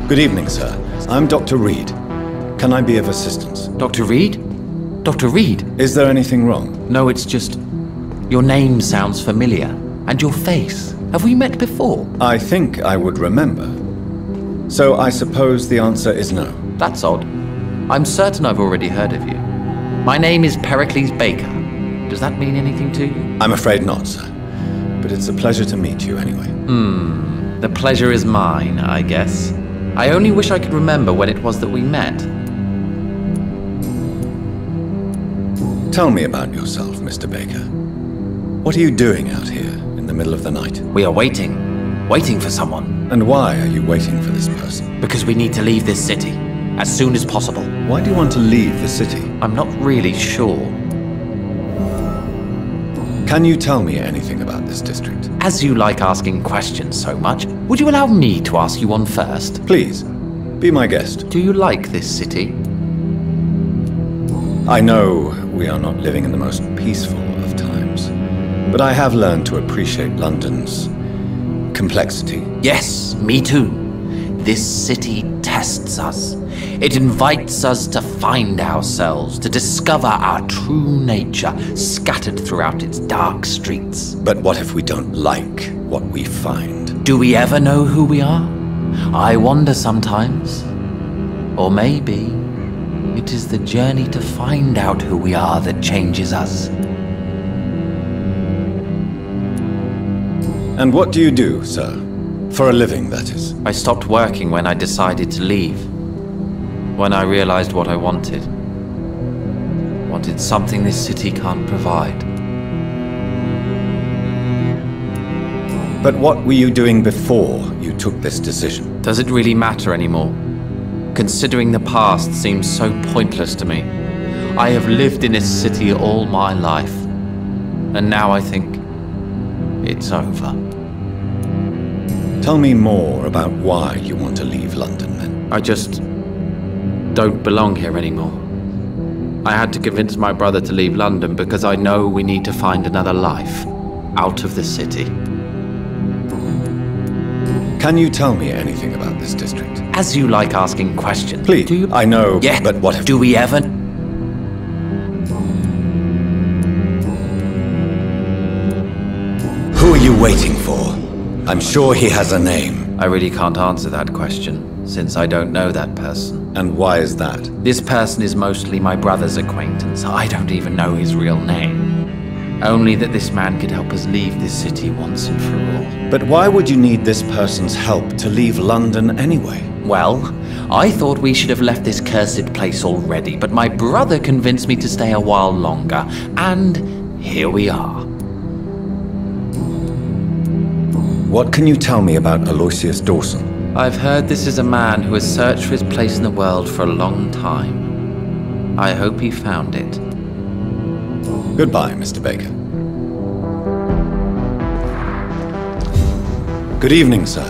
Good evening, sir. I'm Dr. Reed. Can I be of assistance? Dr. Reed? Dr. Reed? Is there anything wrong? No, it's just... your name sounds familiar. And your face. Have we met before? I think I would remember. So I suppose the answer is no. That's odd. I'm certain I've already heard of you. My name is Pericles Baker. Does that mean anything to you? I'm afraid not, sir. But it's a pleasure to meet you anyway. The pleasure is mine, I guess. I only wish I could remember when it was that we met. Tell me about yourself, Mr. Baker. What are you doing out here in the middle of the night? We are waiting. Waiting for someone. And why are you waiting for this person? Because we need to leave this city. As soon as possible. Why do you want to leave the city? I'm not really sure. Can you tell me anything about this district? As you like asking questions so much, would you allow me to ask you one first? Please, be my guest. Do you like this city? I know we are not living in the most peaceful of times, but I have learned to appreciate London's complexity. Yes, me too. This city tests us. It invites us to find ourselves, to discover our true nature scattered throughout its dark streets. But what if we don't like what we find? Do we ever know who we are? I wonder sometimes. Or maybe it is the journey to find out who we are that changes us. And what do you do, sir? For a living, that is. I stopped working when I decided to leave. When I realized what I wanted. Wanted something this city can't provide. But what were you doing before you took this decision? Does it really matter anymore? Considering the past seems so pointless to me. I have lived in this city all my life. And now I think it's over. Tell me more about why you want to leave London, then. I just don't belong here anymore. I had to convince my brother to leave London because I know we need to find another life out of the city. Can you tell me anything about this district? As you like asking questions. Please, do you? I know, Yeah, but what if... Do we ever? Who are you waiting for? I'm sure he has a name. I really can't answer that question, since I don't know that person. And why is that? This person is mostly my brother's acquaintance. I don't even know his real name. Only that this man could help us leave this city once and for all. But why would you need this person's help to leave London anyway? Well, I thought we should have left this cursed place already, but my brother convinced me to stay a while longer, and here we are. What can you tell me about Aloysius Dawson? I've heard this is a man who has searched for his place in the world for a long time. I hope he found it. Goodbye, Mr. Baker. Good evening, sir.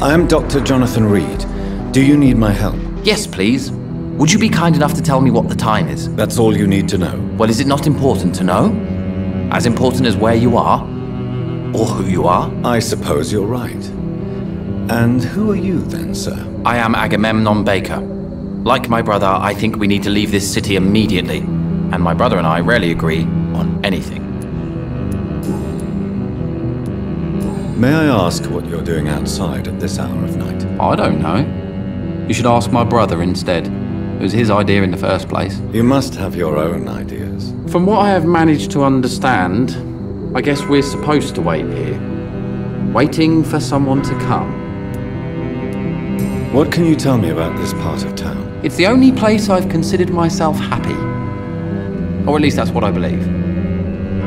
I am Dr. Jonathan Reed. Do you need my help? Yes, please. Would you be kind enough to tell me what the time is? That's all you need to know. Well, is it not important to know? As important as where you are? Or who you are? I suppose you're right. And who are you then, sir? I am Agamemnon Baker. Like my brother, I think we need to leave this city immediately. And my brother and I rarely agree on anything. May I ask what you're doing outside at this hour of night? I don't know. You should ask my brother instead. It was his idea in the first place. You must have your own ideas. From what I have managed to understand, I guess we're supposed to wait here. Waiting for someone to come. What can you tell me about this part of town? It's the only place I've considered myself happy. Or at least that's what I believe.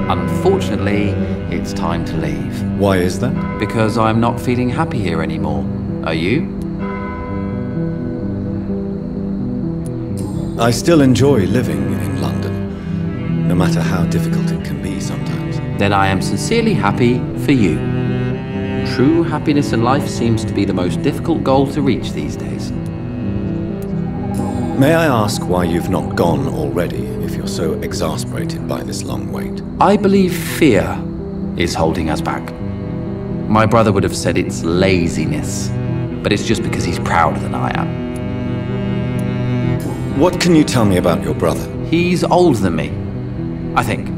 Unfortunately, it's time to leave. Why is that? Because I'm not feeling happy here anymore. Are you? I still enjoy living in London, no matter how difficult it can be sometimes. Then I am sincerely happy for you. True happiness in life seems to be the most difficult goal to reach these days. May I ask why you've not gone already, if you're so exasperated by this long wait? I believe fear is holding us back. My brother would have said it's laziness. but it's just because he's prouder than I am. What can you tell me about your brother? He's older than me, I think.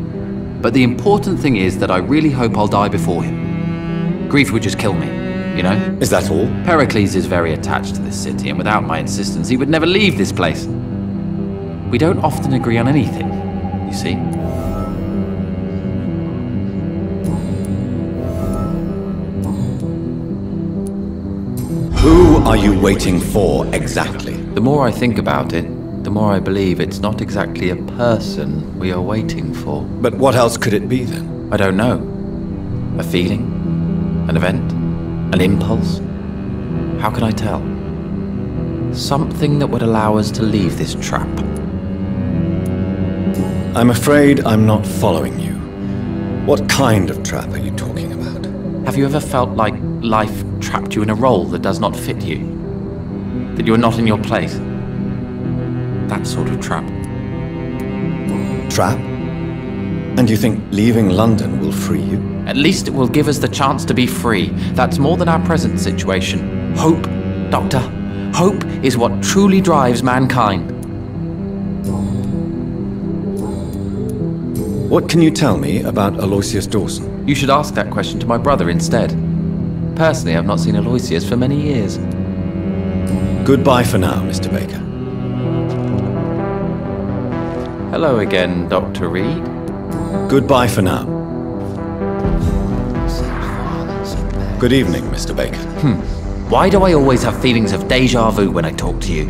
But the important thing is that I really hope I'll die before him. Grief would just kill me, you know? Is that all? Pericles is very attached to this city, and without my insistence, he would never leave this place. We don't often agree on anything, you see. Who are you waiting for exactly? The more I think about it, the more I believe it's not exactly a person we are waiting for. But what else could it be then? I don't know. A feeling? An event? An impulse? How can I tell? Something that would allow us to leave this trap. I'm afraid I'm not following you. What kind of trap are you talking about? Have you ever felt like life trapped you in a role that does not fit you? That you're not in your place? That sort of trap. Trap? And you think leaving London will free you? At least it will give us the chance to be free. That's more than our present situation. Hope, Doctor. Hope is what truly drives mankind. What can you tell me about Aloysius Dawson? You should ask that question to my brother instead. Personally, I've not seen Aloysius for many years. Goodbye for now, Mr. Baker. Hello again, Dr. Reed. Goodbye for now. Good evening, Mr. Baker. Why do I always have feelings of déjà vu when I talk to you?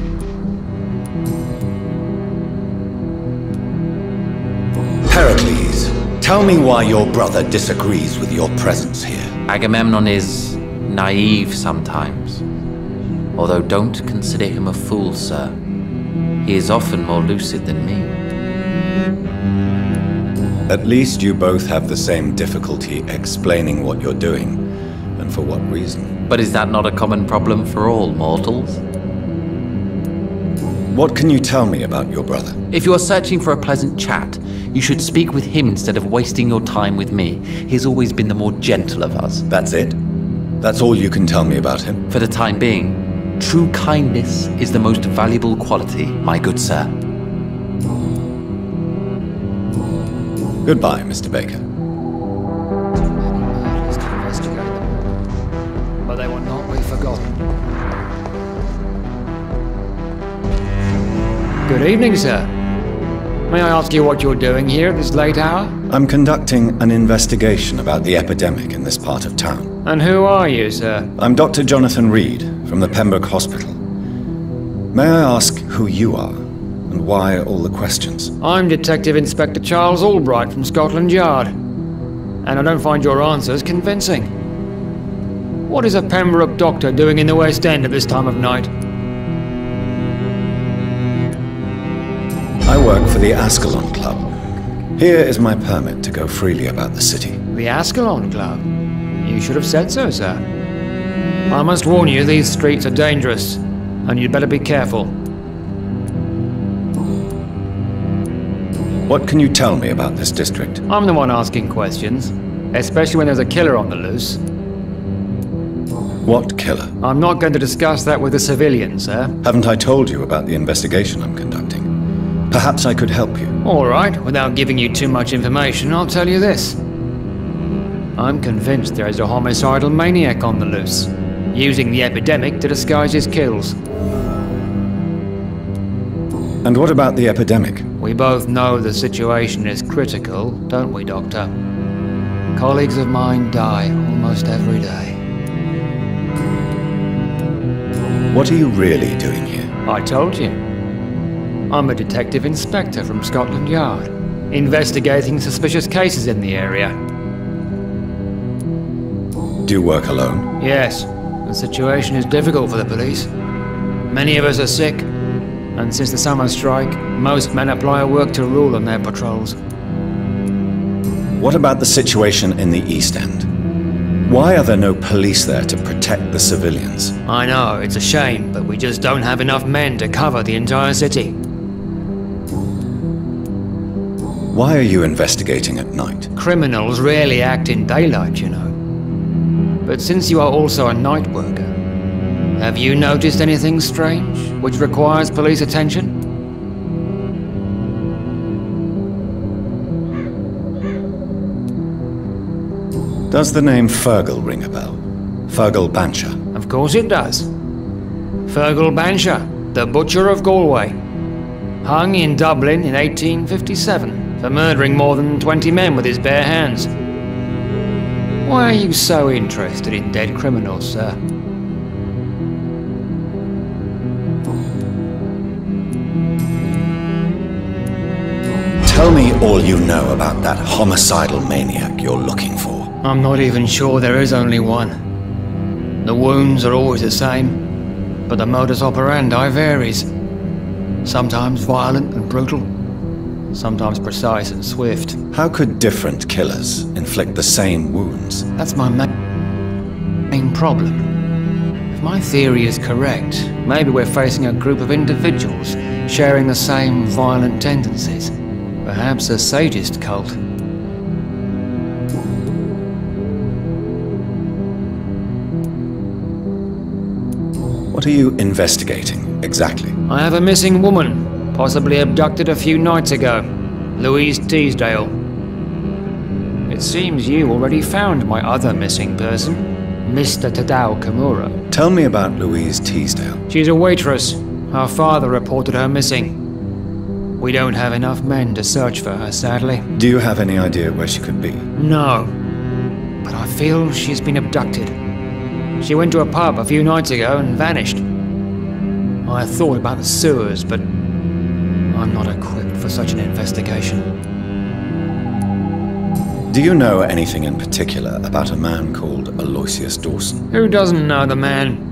Pericles, tell me why your brother disagrees with your presence here. Agamemnon is naive sometimes. Although don't consider him a fool, sir. He is often more lucid than me. At least you both have the same difficulty explaining what you're doing, and for what reason. But is that not a common problem for all mortals? What can you tell me about your brother? If you are searching for a pleasant chat, you should speak with him instead of wasting your time with me. He's always been the more gentle of us. That's it? That's all you can tell me about him? For the time being, true kindness is the most valuable quality, my good sir. Goodbye, Mr. Baker. Too many murders to investigate them all, but they will not be forgotten. Good evening, sir. May I ask you what you're doing here at this late hour? I'm conducting an investigation about the epidemic in this part of town. And who are you, sir? I'm Dr. Jonathan Reed from the Pembroke Hospital. May I ask who you are and why all the questions? I'm Detective Inspector Charles Albright from Scotland Yard. And I don't find your answers convincing. What is a Pembroke doctor doing in the West End at this time of night? I work for the Ascalon Club. Here is my permit to go freely about the city. The Ascalon Club? You should have said so, sir. I must warn you, these streets are dangerous, and you'd better be careful. What can you tell me about this district? I'm the one asking questions, especially when there's a killer on the loose. What killer? I'm not going to discuss that with the civilians, sir. Haven't I told you about the investigation I'm conducting? Perhaps I could help you. All right, without giving you too much information, I'll tell you this. I'm convinced there is a homicidal maniac on the loose, using the epidemic to disguise his kills. And what about the epidemic? We both know the situation is critical, don't we, Doctor? Colleagues of mine die almost every day. What are you really doing here? I told you. I'm a detective inspector from Scotland Yard, investigating suspicious cases in the area. Do you work alone? Yes, the situation is difficult for the police. Many of us are sick, and since the summer strike, most men apply a work to rule on their patrols. What about the situation in the East End? Why are there no police there to protect the civilians? I know, it's a shame, but we just don't have enough men to cover the entire city. Why are you investigating at night? Criminals rarely act in daylight, you know. But since you are also a night worker, Have you noticed anything strange, which requires police attention? Does the name Fergal ring a bell? Fergal Bancher. Of course it does. Fergal Bancher, the Butcher of Galway. Hung in Dublin in 1857 for murdering more than 20 men with his bare hands. Why are you so interested in dead criminals, sir? Tell me all you know about that homicidal maniac you're looking for. I'm not even sure there is only one. The wounds are always the same, but the modus operandi varies. Sometimes violent and brutal, sometimes precise and swift. How could different killers inflict the same wounds? That's my main problem. If my theory is correct, maybe we're facing a group of individuals sharing the same violent tendencies. Perhaps a sadist cult. What are you investigating, exactly? I have a missing woman, possibly abducted a few nights ago. Louise Teasdale. It seems you already found my other missing person, Mr. Tadao Kimura. Tell me about Louise Teasdale. She's a waitress. Her father reported her missing. We don't have enough men to search for her, sadly. Do you have any idea where she could be? No, but I feel she's been abducted. She went to a pub a few nights ago and vanished. I thought about the sewers, but I'm not equipped for such an investigation. Do you know anything in particular about a man called Aloysius Dawson? Who doesn't know the man?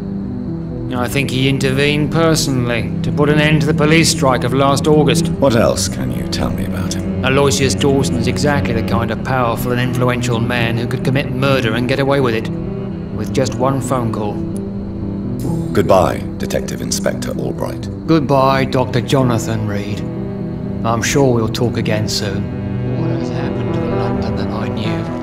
I think he intervened personally to put an end to the police strike of last August. What else can you tell me about him? Aloysius Dawson is exactly the kind of powerful and influential man who could commit murder and get away with it, with just one phone call. Goodbye, Detective Inspector Albright. Goodbye, Dr. Jonathan Reed. I'm sure we'll talk again soon. What has happened to the London that I knew?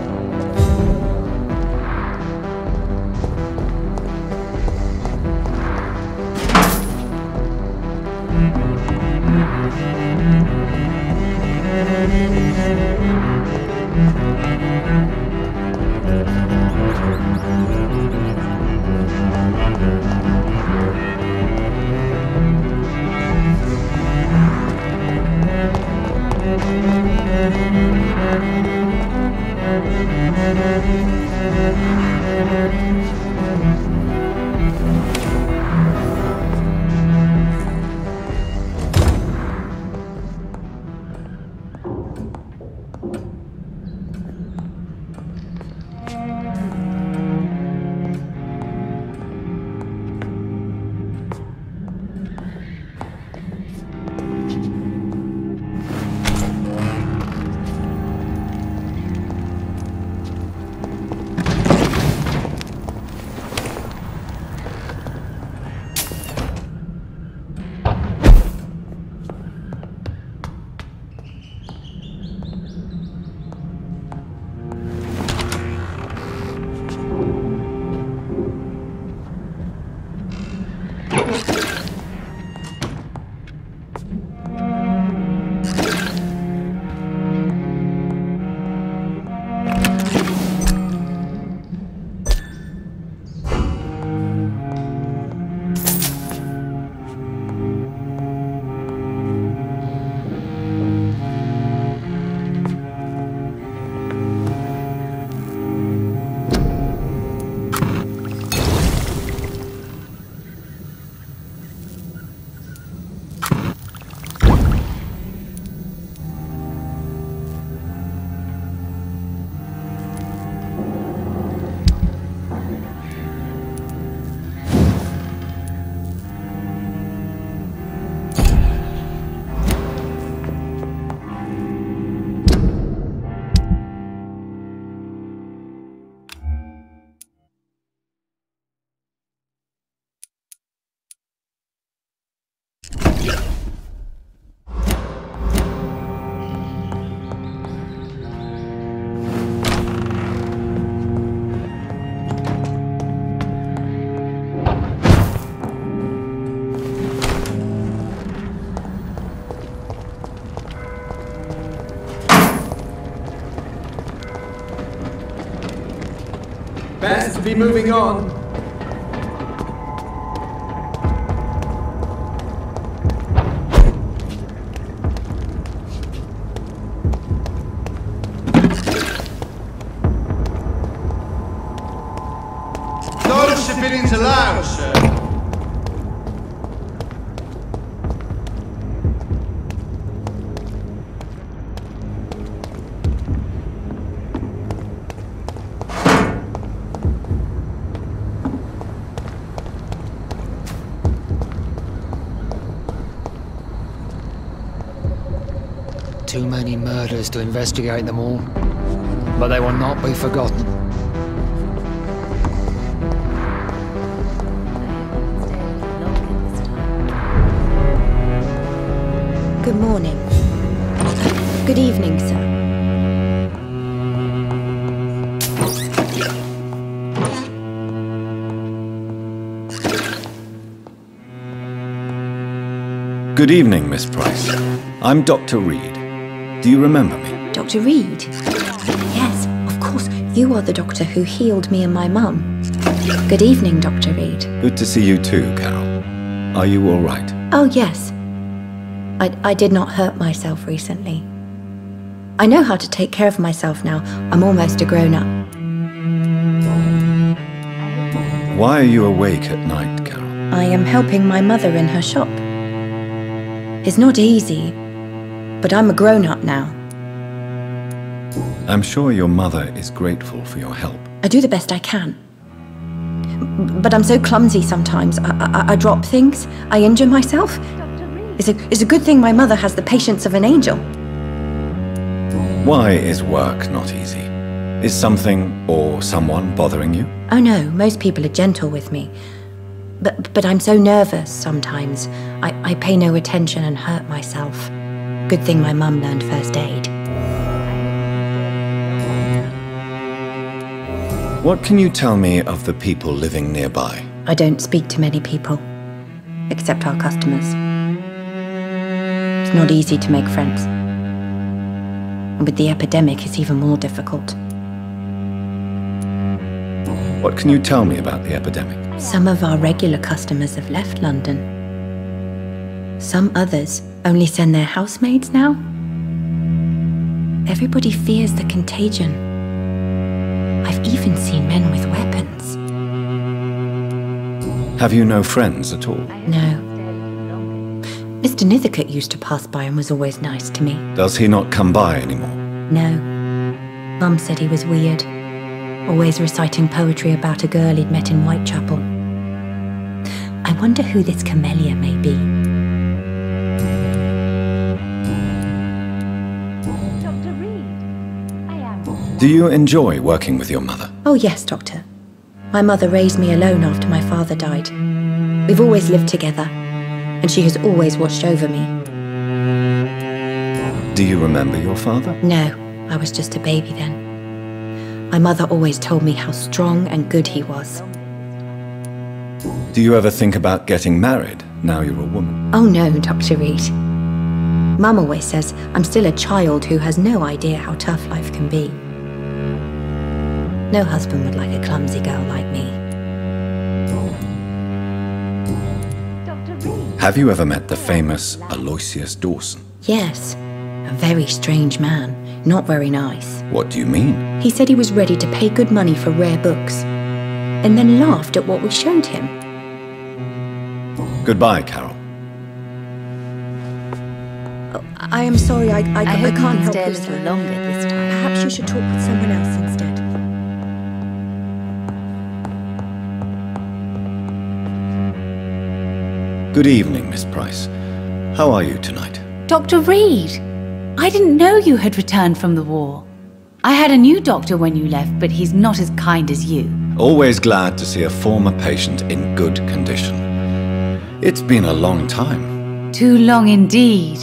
Best to be moving on. No civilians allowed, sir. Too many murders to investigate them all, but they will not be forgotten. Good morning. Good evening, sir. Good evening, Miss Price. I'm Dr. Reed. Do you remember me? Dr. Reed? Yes, of course. You are the doctor who healed me and my mum. Good evening, Dr. Reed. Good to see you too, Carol. Are you all right? Oh, yes. I did not hurt myself recently. I know how to take care of myself now. I'm almost a grown-up. Why are you awake at night, Carol? I am helping my mother in her shop. It's not easy, but I'm a grown-up now. I'm sure your mother is grateful for your help. I do the best I can. But I'm so clumsy sometimes. I drop things. I injure myself. It's a good thing my mother has the patience of an angel. Why is work not easy? Is something or someone bothering you? Oh no, most people are gentle with me. But I'm so nervous sometimes. I pay no attention and hurt myself. Good thing my mum learned first aid. What can you tell me of the people living nearby? I don't speak to many people, except our customers. It's not easy to make friends. And with the epidemic, it's even more difficult. What can you tell me about the epidemic? Some of our regular customers have left London. Some others only send their housemaids now. Everybody fears the contagion. I've even seen men with weapons. Have you no friends at all? No. Mr. Nithercote used to pass by and was always nice to me. Does he not come by anymore? No. Mum said he was weird. Always reciting poetry about a girl he'd met in Whitechapel. I wonder who this camellia may be. Dr. Reed, I am. Do you enjoy working with your mother? Oh yes, Doctor. My mother raised me alone after my father died. We've always lived together, and she has always watched over me. Do you remember your father? No, I was just a baby then. My mother always told me how strong and good he was. Do you ever think about getting married, now you're a woman? Oh no, Dr. Reed. Mum always says I'm still a child who has no idea how tough life can be. No husband would like a clumsy girl like me. Dr. Reed. Have you ever met the famous Aloysius Dawson? Yes, a very strange man, not very nice. What do you mean? He said he was ready to pay good money for rare books, and then laughed at what we showed him. Goodbye, Carol. Oh, I am sorry, I I hope you can't can help stay a you, little sir. longer this time. Perhaps you should talk with someone else instead. Good evening, Miss Price. How are you tonight? Dr. Reed, I didn't know you had returned from the war. I had a new doctor when you left, but he's not as kind as you. Always glad to see a former patient in good condition. It's been a long time. Too long indeed.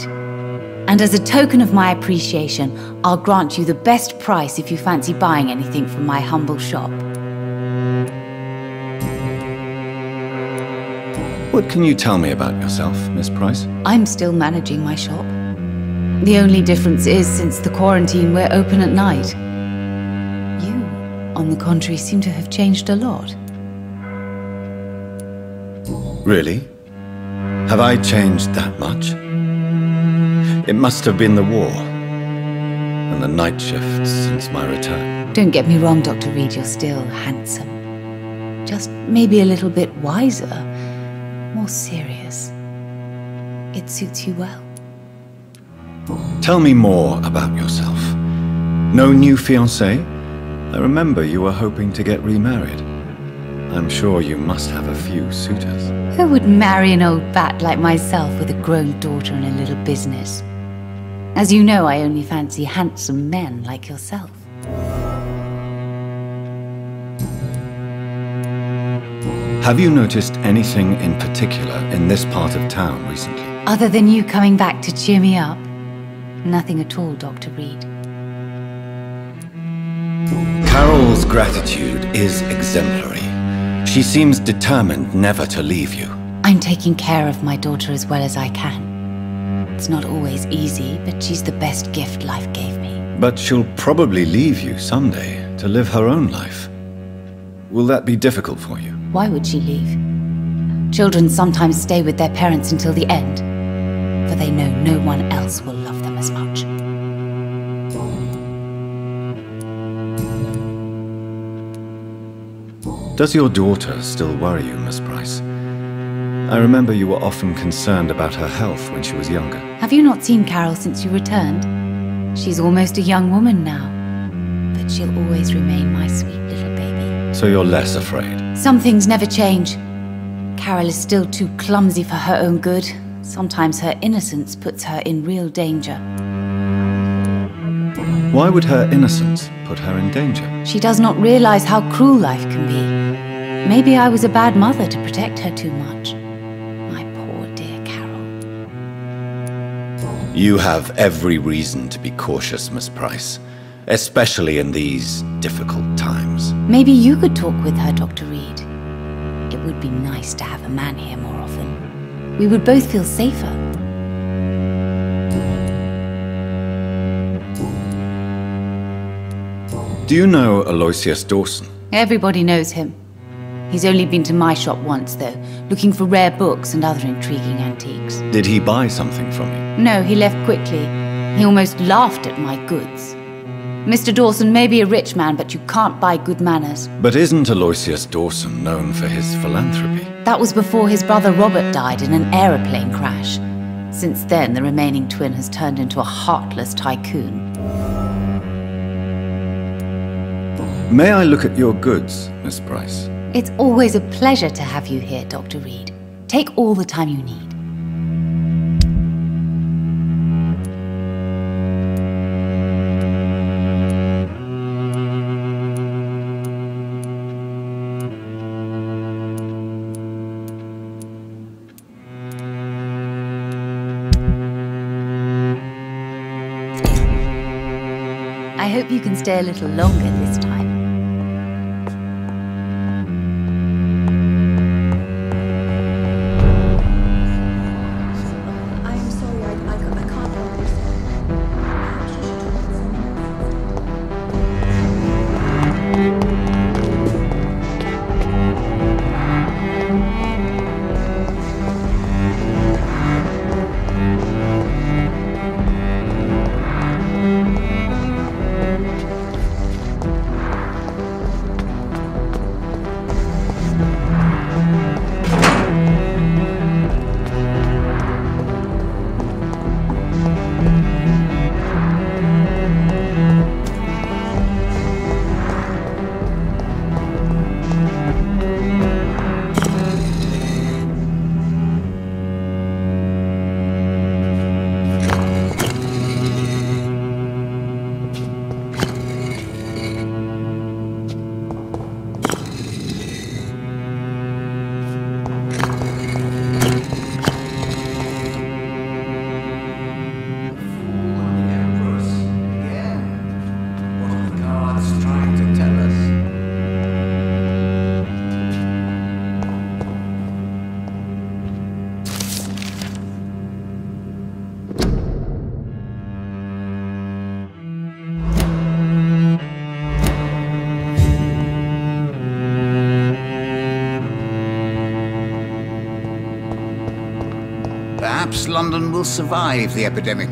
And as a token of my appreciation, I'll grant you the best price if you fancy buying anything from my humble shop. What can you tell me about yourself, Miss Price? I'm still managing my shop. The only difference is, since the quarantine, we're open at night. You on the contrary, seem to have changed a lot. Really? Have I changed that much? It must have been the war and the night shifts since my return. Don't get me wrong, Dr. Reed, you're still handsome. Just maybe a little bit wiser, more serious. It suits you well. Tell me more about yourself. No new fiancé? I remember you were hoping to get remarried. I'm sure you must have a few suitors. Who would marry an old bat like myself with a grown daughter and a little business? As you know, I only fancy handsome men like yourself. Have you noticed anything in particular in this part of town recently? Other than you coming back to cheer me up? Nothing at all, Dr. Reed. Carol's gratitude is exemplary. She seems determined never to leave you. I'm taking care of my daughter as well as I can. It's not always easy, but she's the best gift life gave me. But she'll probably leave you someday to live her own life. Will that be difficult for you? Why would she leave? Children sometimes stay with their parents until the end, for they know no one else will love them as much. Does your daughter still worry you, Miss Price? I remember you were often concerned about her health when she was younger. Have you not seen Carol since you returned? She's almost a young woman now, but she'll always remain my sweet little baby. So you're less afraid? Some things never change. Carol is still too clumsy for her own good. Sometimes her innocence puts her in real danger. Why would her innocence put her in danger? She does not realize how cruel life can be. Maybe I was a bad mother to protect her too much. My poor dear Carol. You have every reason to be cautious, Miss Price, especially in these difficult times. Maybe you could talk with her, Dr. Reed. It would be nice to have a man here more often. We would both feel safer. Do you know Aloysius Dawson? Everybody knows him. He's only been to my shop once, though, looking for rare books and other intriguing antiques. Did he buy something from you? No, he left quickly. He almost laughed at my goods. Mr. Dawson may be a rich man, but you can't buy good manners. But isn't Aloysius Dawson known for his philanthropy? That was before his brother Robert died in an aeroplane crash. Since then, the remaining twin has turned into a heartless tycoon. May I look at your goods, Miss Price? It's always a pleasure to have you here, Dr. Reed. Take all the time you need. I hope you can stay a little longer this time. I'm sorry, I can't help this. Perhaps London will survive the epidemic,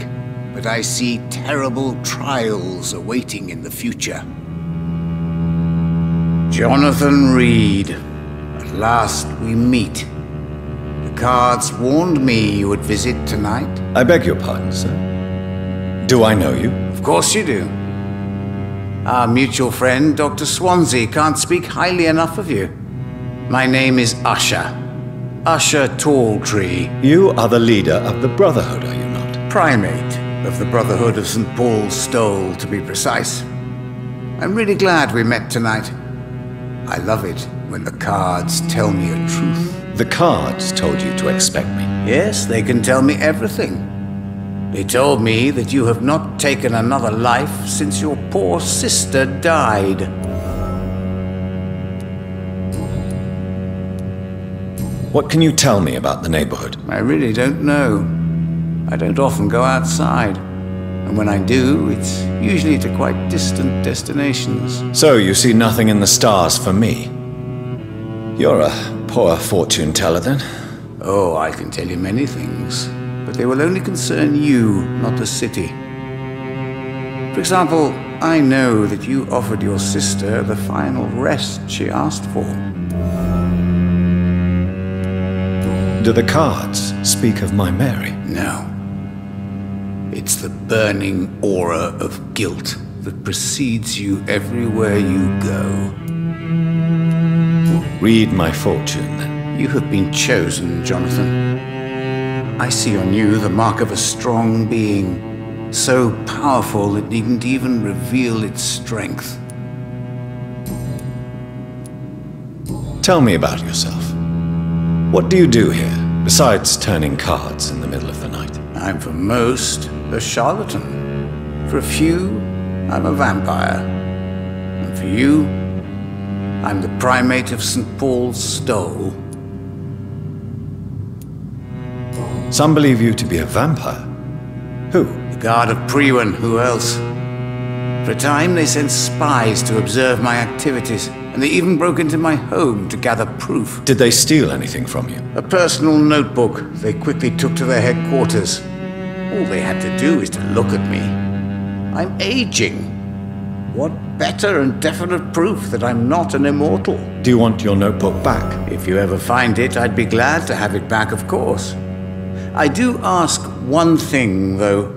but I see terrible trials awaiting in the future. Jonathan Reed, at last we meet. The cards warned me you would visit tonight. I beg your pardon, sir. Do I know you? Of course you do. Our mutual friend, Dr. Swansea, can't speak highly enough of you. My name is Usher. Usher Talltree. You are the leader of the Brotherhood, are you not? Primate of the Brotherhood of St. Paul's Stole, to be precise. I'm really glad we met tonight. I love it when the cards tell me a truth. The cards told you to expect me. Yes, they can tell me everything. They told me that you have not taken another life since your poor sister died. What can you tell me about the neighborhood? I really don't know. I don't often go outside. And when I do, it's usually to quite distant destinations. So you see nothing in the stars for me? You're a poor fortune teller, then? Oh, I can tell you many things, but they will only concern you, not the city. For example, I know that you offered your sister the final rest she asked for. Do the cards speak of my Mary? No. It's the burning aura of guilt that precedes you everywhere you go. Read my fortune, then. You have been chosen, Jonathan. I see on you the mark of a strong being, so powerful it needn't even reveal its strength. Tell me about yourself. What do you do here, besides turning cards in the middle of the night? I'm for most a charlatan. For a few, I'm a vampire. And for you, I'm the primate of St. Paul's Stole. Some believe you to be a vampire. Who? The guard of Priwen, who else? For a time, they sent spies to observe my activities, and they even broke into my home to gather proof. Did they steal anything from you? A personal notebook they quickly took to their headquarters. All they had to do is to look at me. I'm aging. What better and definite proof that I'm not an immortal? Do you want your notebook back? If you ever find it, I'd be glad to have it back, of course. I do ask one thing, though.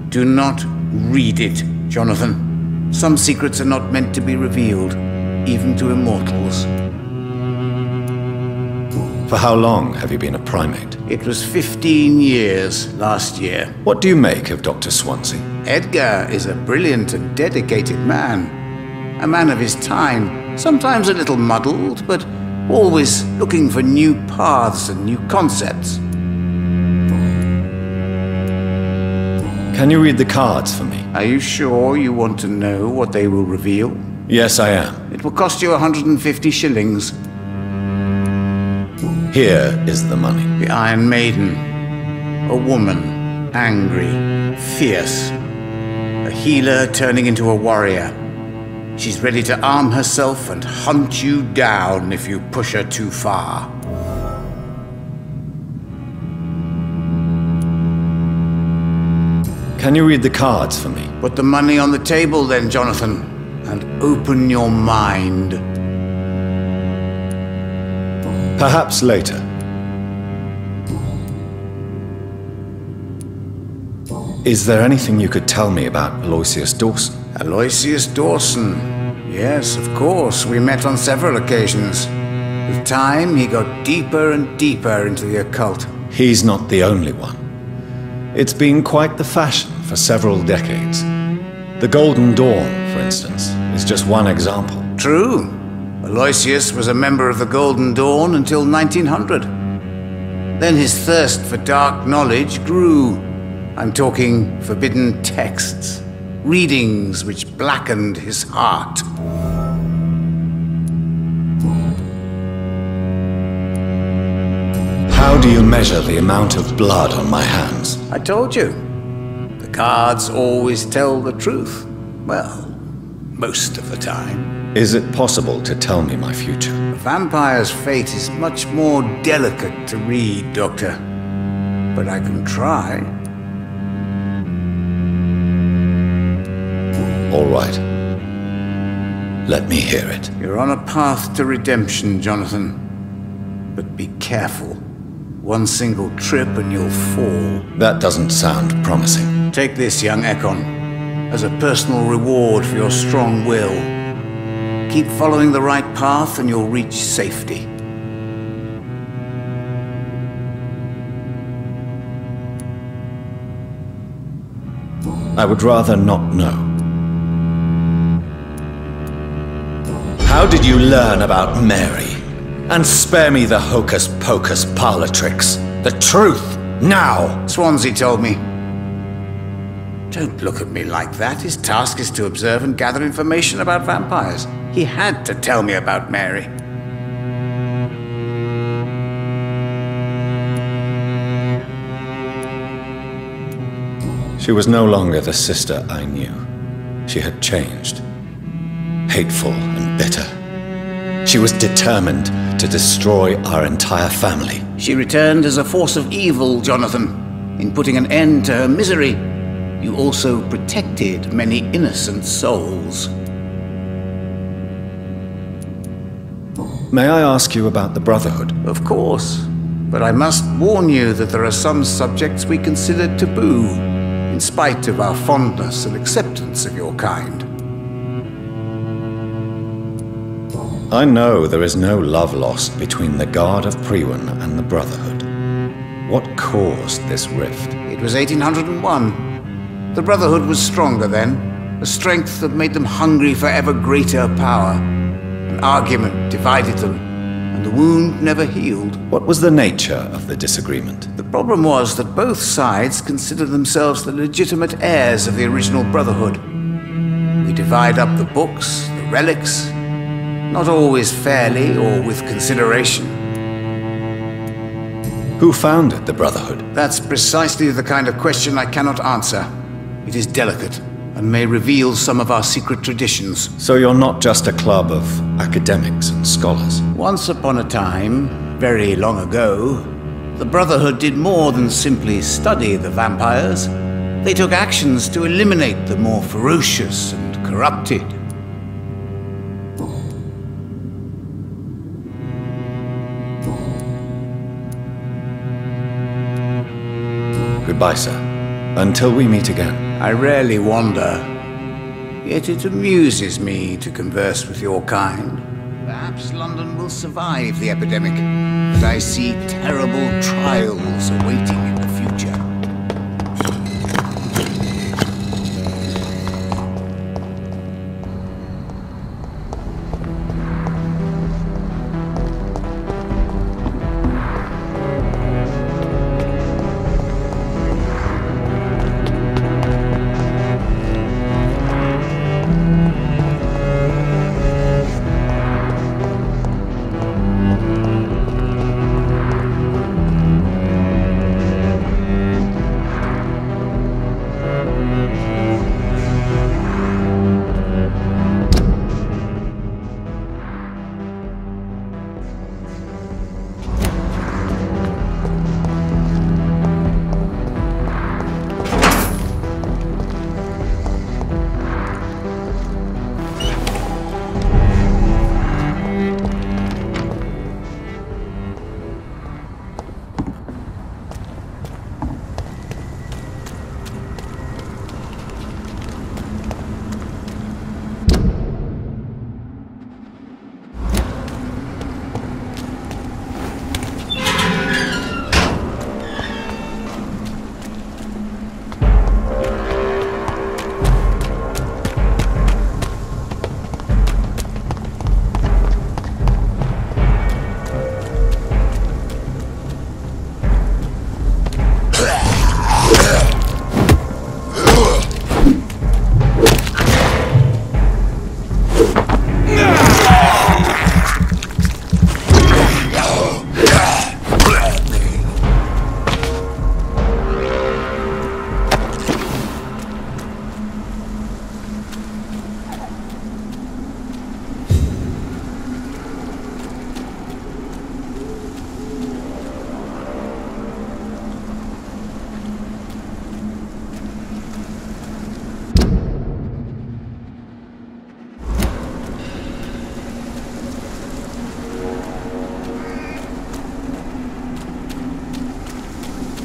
Do not read it, Jonathan. Some secrets are not meant to be revealed, even to immortals. For how long have you been a primate? It was 15 years last year. What do you make of Dr. Swansea? Edgar is a brilliant and dedicated man. A man of his time, sometimes a little muddled, but always looking for new paths and new concepts. Can you read the cards for me? Are you sure you want to know what they will reveal? Yes, I am. It will cost you 150 shillings. Here is the money. The Iron Maiden. A woman. Angry. Fierce. A healer turning into a warrior. She's ready to arm herself and hunt you down if you push her too far. Can you read the cards for me? Put the money on the table then, Jonathan, and open your mind. Perhaps later. Is there anything you could tell me about Aloysius Dawson? Aloysius Dawson. Yes, of course. We met on several occasions. With time, he got deeper and deeper into the occult. He's not the only one. It's been quite the fashion for several decades. The Golden Dawn, for instance, is just one example. True. Aloysius was a member of the Golden Dawn until 1900. Then his thirst for dark knowledge grew. I'm talking forbidden texts, readings which blackened his heart. How do you measure the amount of blood on my hands? I told you. The cards always tell the truth. Well, most of the time. Is it possible to tell me my future? A vampire's fate is much more delicate to read, Doctor. but I can try. All right. Let me hear it. You're on a path to redemption, Jonathan. But be careful. One single trip and you'll fall. That doesn't sound promising. Take this, young Ekon, as a personal reward for your strong will. Keep following the right path and you'll reach safety. I would rather not know. How did you learn about Mary? And spare me the hocus-pocus parlor tricks. The truth, now! Swansea told me. Don't look at me like that. His task is to observe and gather information about vampires. He had to tell me about Mary. She was no longer the sister I knew. She had changed. Hateful and bitter. She was determined to destroy our entire family. She returned as a force of evil, Jonathan. In putting an end to her misery, you also protected many innocent souls. May I ask you about the Brotherhood? Of course. But I must warn you that there are some subjects we consider taboo, in spite of our fondness and acceptance of your kind. I know there is no love lost between the Guard of Priwen and the Brotherhood. What caused this rift? It was 1801. The Brotherhood was stronger then, a strength that made them hungry for ever greater power. An argument divided them, and the wound never healed. What was the nature of the disagreement? The problem was that both sides considered themselves the legitimate heirs of the original Brotherhood. We divide up the books, the relics, not always fairly or with consideration. Who founded the Brotherhood? That's precisely the kind of question I cannot answer. It is delicate and may reveal some of our secret traditions. So you're not just a club of academics and scholars? Once upon a time, very long ago, the Brotherhood did more than simply study the vampires. They took actions to eliminate the more ferocious and corrupted. Goodbye, sir. Until we meet again. I rarely wander, yet it amuses me to converse with your kind. Perhaps London will survive the epidemic, but I see terrible trials awaiting in the future.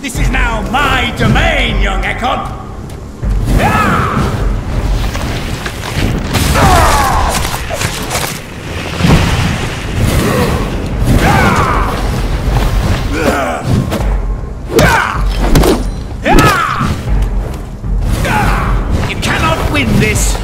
This is now my domain, young Ekon! You cannot win this!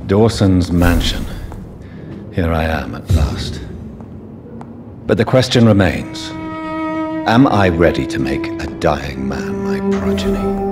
Dawson's mansion. Here I am at last. But the question remains, am I ready to make a dying man my progeny?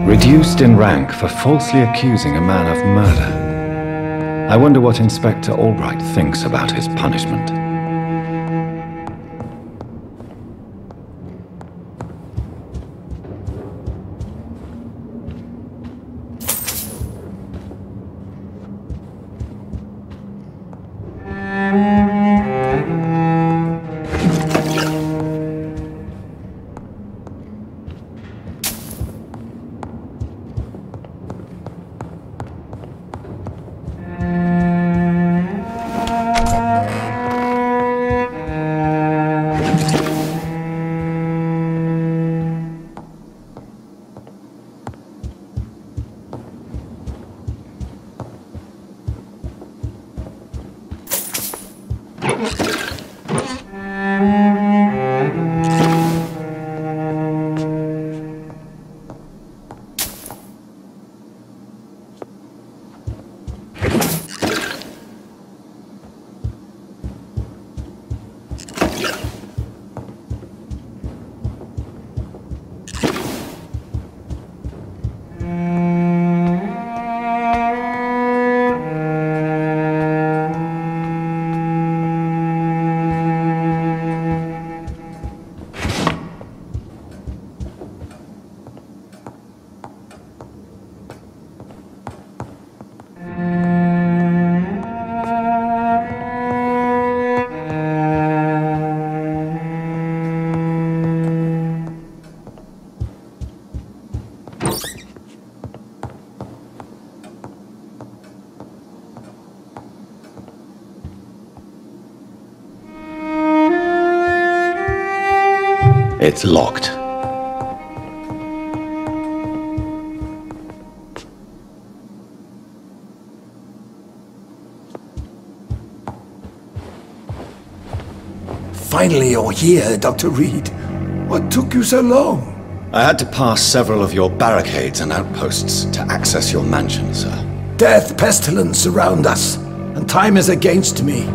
Reduced in rank for falsely accusing a man of murder. I wonder what Inspector Albright thinks about his punishment. It's locked. Finally you're here, Dr. Reed. What took you so long? I had to pass several of your barricades and outposts to access your mansion, sir. Death, pestilence surround us, and time is against me.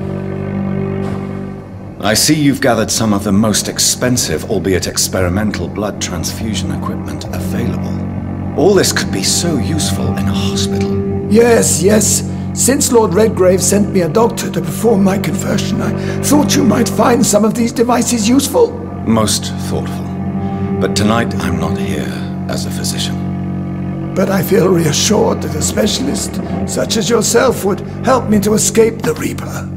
I see you've gathered some of the most expensive, albeit experimental, blood transfusion equipment available. All this could be so useful in a hospital. Yes, yes. Since Lord Redgrave sent me a doctor to perform my conversion, I thought you might find some of these devices useful. Most thoughtful. But tonight I'm not here as a physician. But I feel reassured that a specialist such as yourself would help me to escape the Reaper.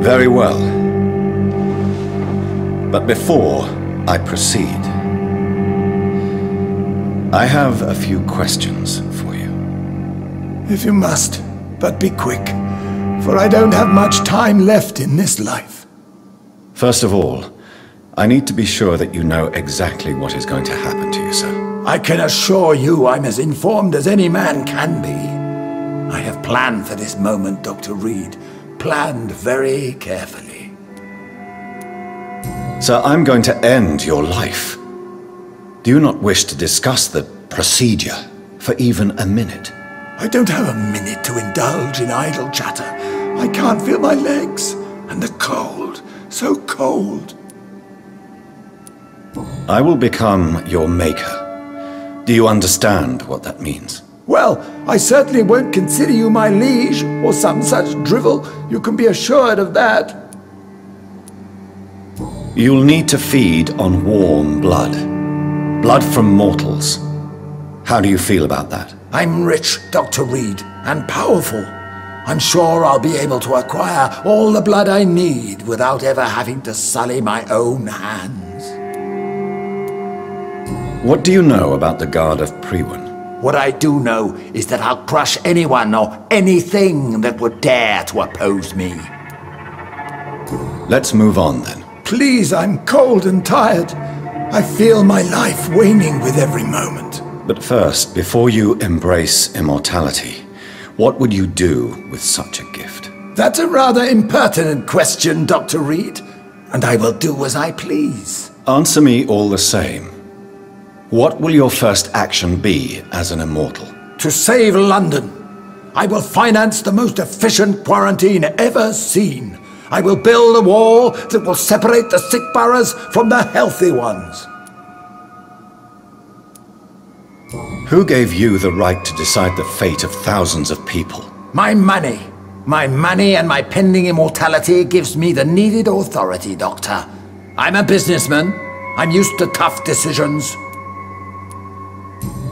Very well. But before I proceed, I have a few questions for you. If you must, but be quick, for I don't have much time left in this life. First of all, I need to be sure that you know exactly what is going to happen to you, sir. I can assure you I'm as informed as any man can be. I have planned for this moment, Dr. Reed. Planned very carefully. Sir, I'm going to end your life. Do you not wish to discuss the procedure for even a minute? I don't have a minute to indulge in idle chatter. I can't feel my legs. And the cold. So cold. I will become your maker. Do you understand what that means? Well, I certainly won't consider you my liege, or some such drivel. You can be assured of that. You'll need to feed on warm blood. Blood from mortals. How do you feel about that? I'm rich, Dr. Reed, and powerful. I'm sure I'll be able to acquire all the blood I need without ever having to sully my own hands. What do you know about the Guard of Priwen? What I do know is that I'll crush anyone or anything that would dare to oppose me. Let's move on then. Please, I'm cold and tired. I feel my life waning with every moment. But first, before you embrace immortality, what would you do with such a gift? That's a rather impertinent question, Dr. Reed. And I will do as I please. Answer me all the same. What will your first action be as an immortal? To save London. I will finance the most efficient quarantine ever seen. I will build a wall that will separate the sick boroughs from the healthy ones. Who gave you the right to decide the fate of thousands of people? My money. My money and my pending immortality gives me the needed authority, Doctor. I'm a businessman. I'm used to tough decisions.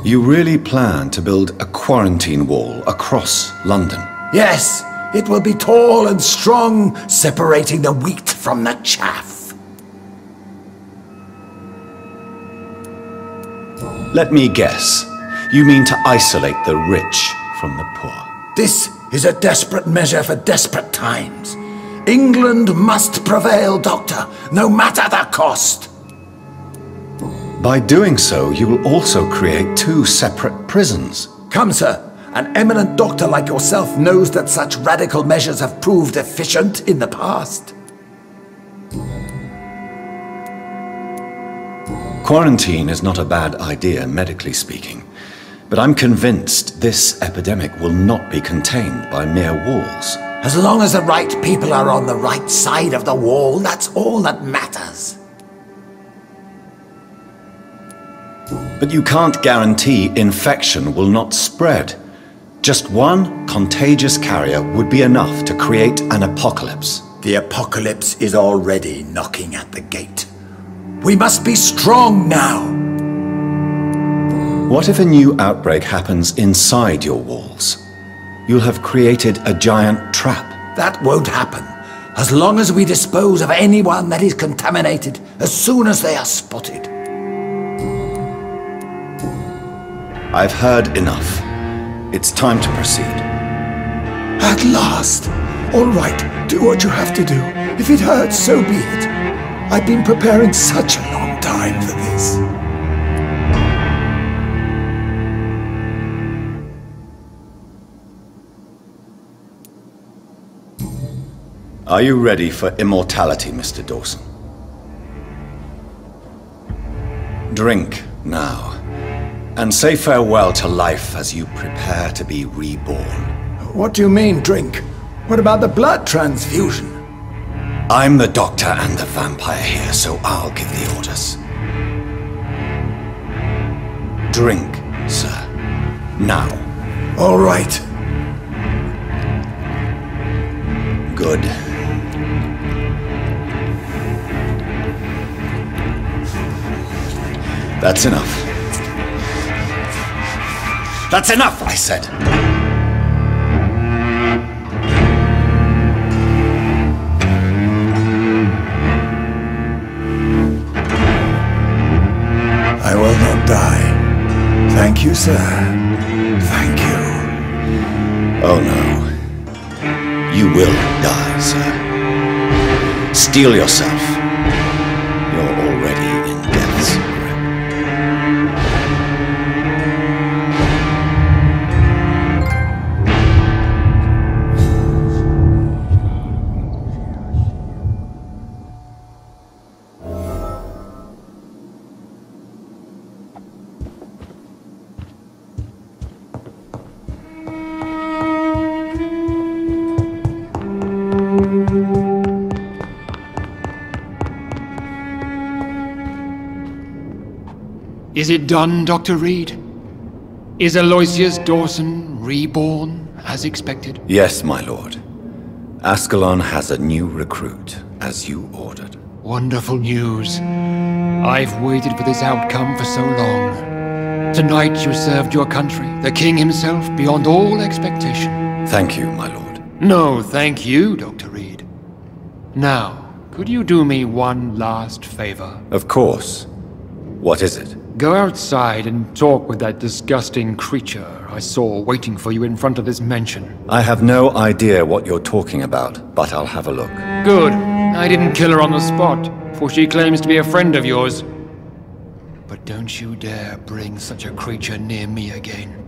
You really plan to build a quarantine wall across London? Yes, it will be tall and strong, separating the wheat from the chaff. Let me guess. You mean to isolate the rich from the poor? This is a desperate measure for desperate times. England must prevail, Doctor, no matter the cost. By doing so, you will also create two separate prisons. Come, sir. An eminent doctor like yourself knows that such radical measures have proved efficient in the past. Quarantine is not a bad idea, medically speaking. But I'm convinced this epidemic will not be contained by mere walls. As long as the right people are on the right side of the wall, that's all that matters. But you can't guarantee infection will not spread. Just one contagious carrier would be enough to create an apocalypse. The apocalypse is already knocking at the gate. We must be strong now. What if a new outbreak happens inside your walls? You'll have created a giant trap. That won't happen, as long as we dispose of anyone that is contaminated as soon as they are spotted. I've heard enough. It's time to proceed. At last! All right, do what you have to do. If it hurts, so be it. I've been preparing such a long time for this. Are you ready for immortality, Mr. Dawson? Drink now, and say farewell to life as you prepare to be reborn. What do you mean, drink? What about the blood transfusion? I'm the doctor and the vampire here, so I'll give the orders. Drink, sir. Now. All right. Good. That's enough. That's enough, I said. I will not die. Thank you, sir. Thank you. Oh no. You will die, sir. Steel yourself. You're already in death's grip. Is it done, Dr. Reed? Is Aloysius Dawson reborn, as expected? Yes, my lord. Ascalon has a new recruit, as you ordered. Wonderful news. I've waited for this outcome for so long. Tonight you served your country, the king himself, beyond all expectation. Thank you, my lord. No, thank you, Dr. Reed. Now, could you do me one last favor? Of course. What is it? Go outside and talk with that disgusting creature I saw waiting for you in front of this mansion. I have no idea what you're talking about, but I'll have a look. Good. I didn't kill her on the spot, for she claims to be a friend of yours. But don't you dare bring such a creature near me again.